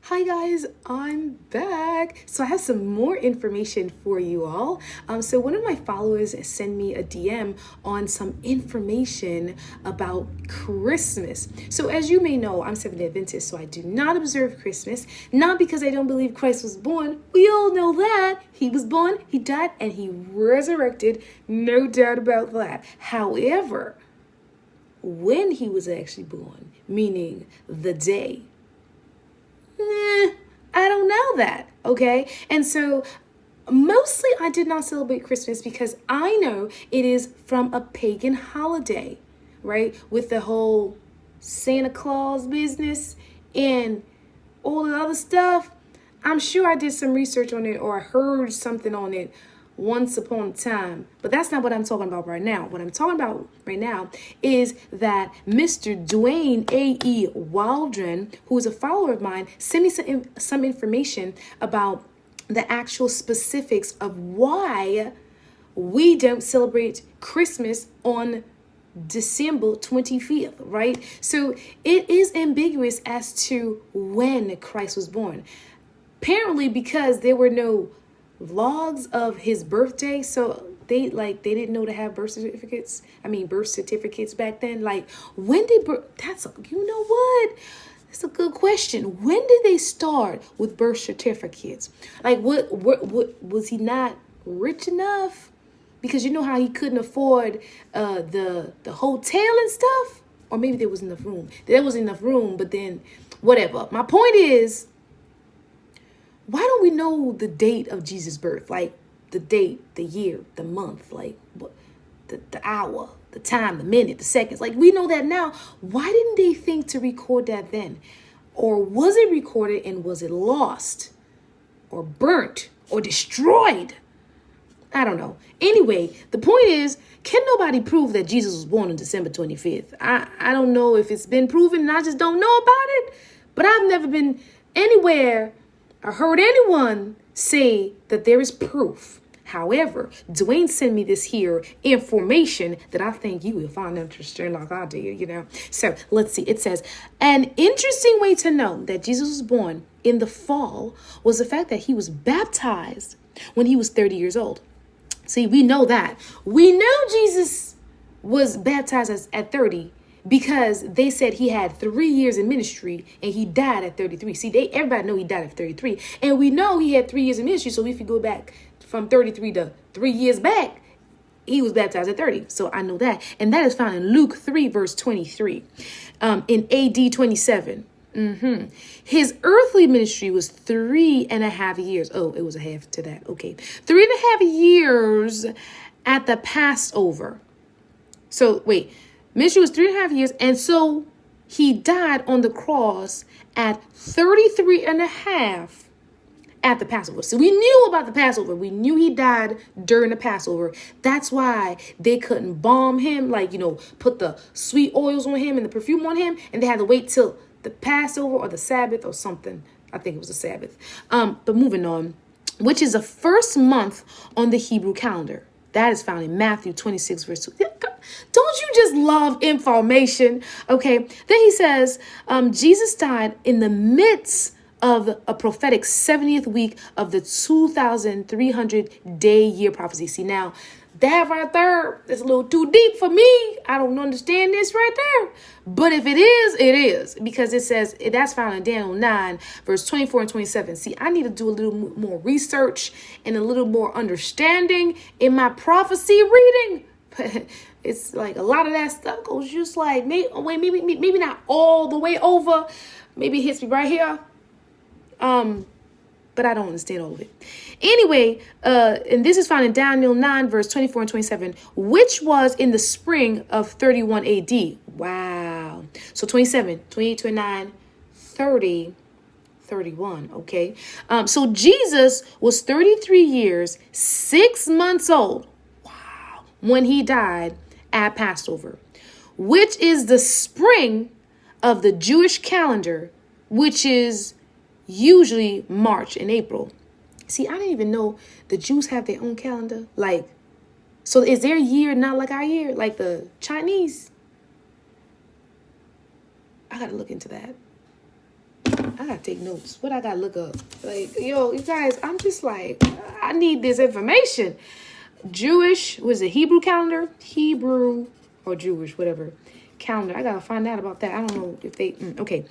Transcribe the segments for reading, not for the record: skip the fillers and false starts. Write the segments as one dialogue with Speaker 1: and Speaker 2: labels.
Speaker 1: Hi guys, I'm back. So I have some more information for you all. So one of my followers sent me a DM on some information about Christmas. So as you may know, I'm Seventh-day Adventist, so I do not observe Christmas. Not because I don't believe Christ was born. We all know that. He was born, he died, and he resurrected. No doubt about that. However, when he was actually born, meaning the day, I don't know that, okay? And so mostly I did not celebrate Christmas because I know it is from a pagan holiday, right? With the whole Santa Claus business and all the other stuff. I'm sure I did some research on it or I heard something on it once upon a time, but that's not what I'm talking about right now. What I'm talking about right now is that Mr. Dwayne A.E. Waldron, who is a follower of mine, sent me some information about the actual specifics of why we don't celebrate Christmas on December 25th, right? So it is ambiguous as to when Christ was born. Apparently, because there were no logs of his birthday, so they didn't know to have birth certificates back then. Like, when did you know what, that's a good question. When did they start with birth certificates? Like, what was he not rich enough? Because you know how he couldn't afford the hotel and stuff, or maybe there wasn't enough room, but then whatever. My point is, why don't we know the date of Jesus' birth? Like the date, the year, the month, like the hour, the time, the minute, the seconds. Like, we know that now. Why didn't they think to record that then? Or was it recorded and was it lost or burnt or destroyed? I don't know. Anyway, the point is, can nobody prove that Jesus was born on December 25th? I don't know if it's been proven and I just don't know about it, but I've never been anywhere I heard anyone say that there is proof. However, Dwayne sent me this here information that I think you will find interesting like I did, So let's see. It says, an interesting way to know that Jesus was born in the fall was the fact that he was baptized when he was 30 years old. See, we know that. We know Jesus was baptized at 30 because they said he had 3 years in ministry and he died at 33. See, everybody know he died at 33. And we know he had 3 years in ministry. So if you go back from 33 to 3 years back, he was baptized at 30. So I know that. And that is found in Luke 3, verse 23, in AD 27. His earthly ministry was 3.5 years. Oh, it was a half to that. Okay. 3.5 years at the Passover. So wait. Ministry was 3.5 years, and so he died on the cross at 33.5 at the Passover. So we knew about the Passover. We knew he died during the Passover. That's why they couldn't bomb him, put the sweet oils on him and the perfume on him, and they had to wait till the Passover or the Sabbath or something. I think it was the Sabbath. But moving on, which is the first month on the Hebrew calendar. That is found in Matthew 26, verse 2. Don't you just love information? Okay. Then he says, Jesus died in the midst of a prophetic 70th week of the 2,300 day year prophecy. See, now that right there is a little too deep for me. I don't understand this right there. But if it is, it is. Because it says, that's found in Daniel 9, verse 24 and 27. See, I need to do a little more research and a little more understanding in my prophecy reading. But it's like a lot of that stuff goes just like, maybe not all the way over. Maybe it hits me right here. But I don't understand all of it. Anyway, and this is found in Daniel 9, verse 24 and 27, which was in the spring of 31 AD. Wow. So 27, 28, 29, 30, 31. Okay. So Jesus was 33 years, 6 months old. Wow. When he died at Passover, which is the spring of the Jewish calendar, which is usually March and April. See, I didn't even know the Jews have their own calendar. So is their year not like our year, like the Chinese? I got to look into that. I gotta take notes. What I gotta look up? Like, yo, you guys, I'm just like, I need this information. Jewish, was it Hebrew calendar? Hebrew or Jewish, whatever calendar. I gotta find out about that. I don't know if they, okay.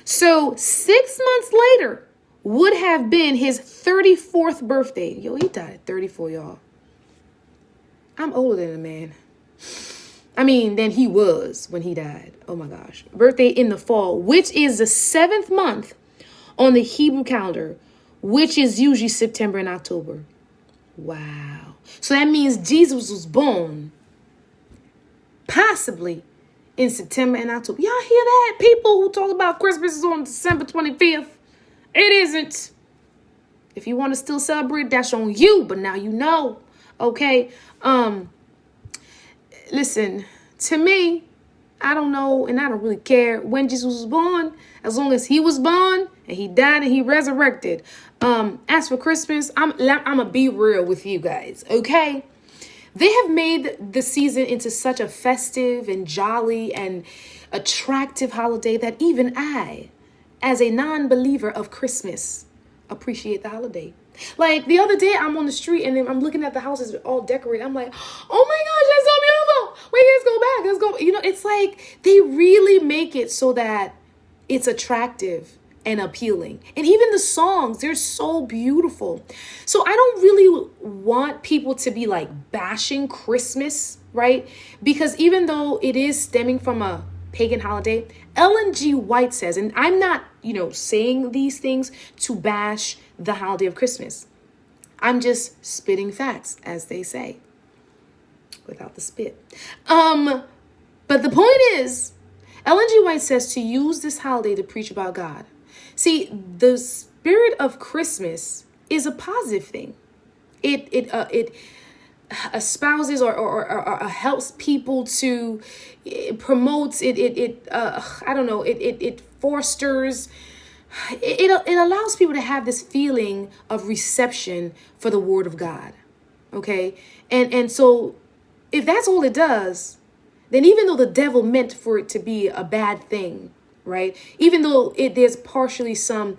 Speaker 1: So 6 months later would have been his 34th birthday. Yo, he died at 34, y'all. I'm older than a man. I mean, than he was when he died. Oh my gosh. Birthday in the fall, which is the 7th month on the Hebrew calendar, which is usually September and October. Wow. So that means Jesus was born possibly in September and October. Y'all hear that? People who talk about Christmas is on December 25th. It isn't. If you want to still celebrate, that's on you. But now you know. Okay. Listen, to me, I don't know, and I don't really care when Jesus was born, as long as he was born and he died and he resurrected. As for Christmas, I'm gonna be real with you guys, okay? They have made the season into such a festive and jolly and attractive holiday that even I, as a non-believer of Christmas, appreciate the holiday. Like the other day, I'm on the street and then I'm looking at the houses all decorated. I'm like, oh my gosh, that's so beautiful. Wait, let's go back. Let's go. You know, it's like they really make it so that it's attractive and appealing. And even the songs, they're so beautiful. So I don't really want people to be like bashing Christmas, right? Because even though it is stemming from a pagan holiday, Ellen G. White says, and I'm not, saying these things to bash the holiday of Christmas. I'm just spitting facts, as they say, without the spit. But the point is, Ellen G. White says to use this holiday to preach about God. See, the spirit of Christmas is a positive thing. It espouses or helps people to, it promotes it I don't know, it fosters, it allows people to have this feeling of reception for the word of God. Okay. And so if that's all it does, then even though the devil meant for it to be a bad thing, right? Even though there's partially some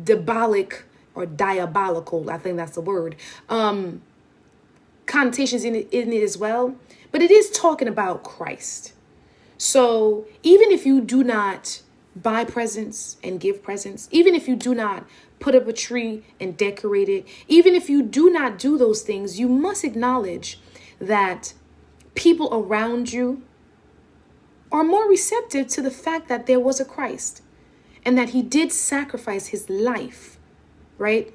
Speaker 1: diabolical, I think that's the word, connotations in it as well, but it is talking about Christ. So even if you do not buy presents and give presents, even if you do not put up a tree and decorate it, even if you do not do those things, you must acknowledge that people around you are more receptive to the fact that there was a Christ and that he did sacrifice his life, right?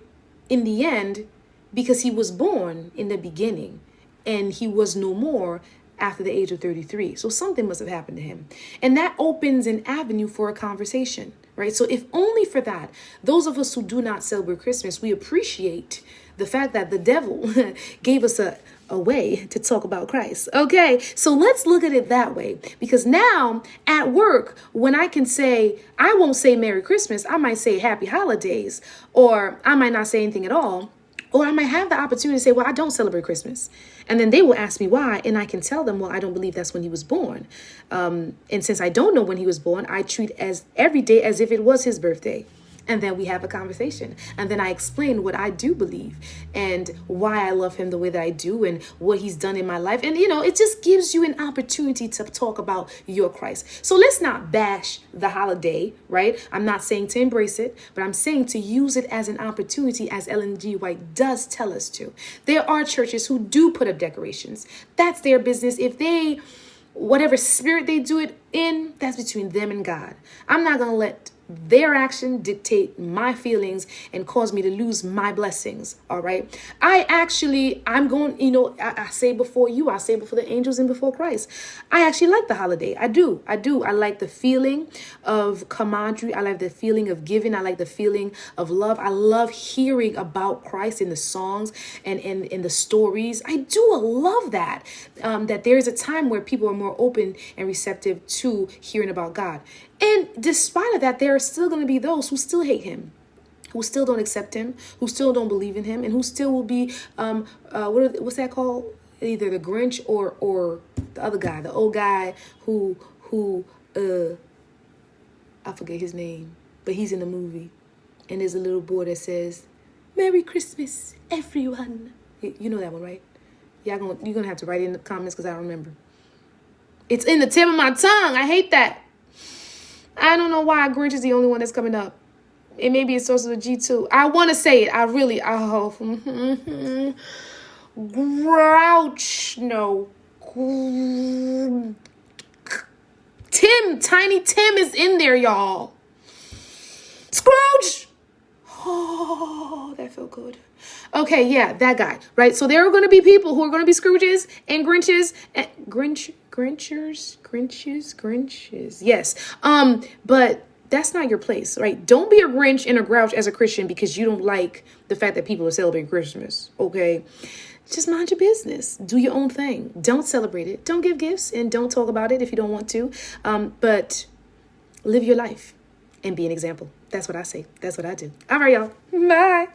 Speaker 1: In the end, because he was born in the beginning and he was no more after the age of 33. So something must have happened to him. And that opens an avenue for a conversation, right? So if only for that, those of us who do not celebrate Christmas, we appreciate the fact that the devil gave us a way to talk about Christ. Okay, so let's look at it that way. Because now at work, when I can say, I won't say Merry Christmas, I might say Happy Holidays, or I might not say anything at all. Or I might have the opportunity to say, well, I don't celebrate Christmas. And then they will ask me why. And I can tell them, well, I don't believe that's when he was born. And since I don't know when he was born, I treat as every day as if it was his birthday. And then we have a conversation. And then I explain what I do believe and why I love him the way that I do and what he's done in my life. And, it just gives you an opportunity to talk about your Christ. So let's not bash the holiday, right? I'm not saying to embrace it, but I'm saying to use it as an opportunity, as Ellen G. White does tell us to. There are churches who do put up decorations. That's their business. If they, whatever spirit they do it in, that's between them and God. I'm not going to let their action dictate my feelings and cause me to lose my blessings. All right. I'm going, I say before you, I say before the angels and before Christ. I actually like the holiday. I do. I like the feeling of camaraderie. I like the feeling of giving. I like the feeling of love. I love hearing about Christ in the songs and in the stories. I do love that, that there is a time where people are more open and receptive to hearing about God. And despite of that, there are still going to be those who still hate him, who still don't accept him, who still don't believe in him, and who still will be, what's that called? Either the Grinch or the other guy, the old guy who I forget his name. but he's in the movie. And there's a little boy that says, Merry Christmas, everyone. You know that one, right? You're gonna have to write it in the comments because I don't remember. It's in the tip of my tongue. I hate that. I don't know why Grinch is the only one that's coming up. It may be a source of a G2. I want to say it. Grouch. No. Tiny Tim is in there, y'all. Scrooge. Oh, that felt good. Okay, yeah, that guy, right? So there are going to be people who are going to be Scrooges and Grinches and Grinches. Yes. But that's not your place, right? Don't be a Grinch and a Grouch as a Christian because you don't like the fact that people are celebrating Christmas, okay? Just mind your business. Do your own thing. Don't celebrate it. Don't give gifts and don't talk about it if you don't want to. But live your life and be an example. That's what I say. That's what I do. All right, y'all. Bye.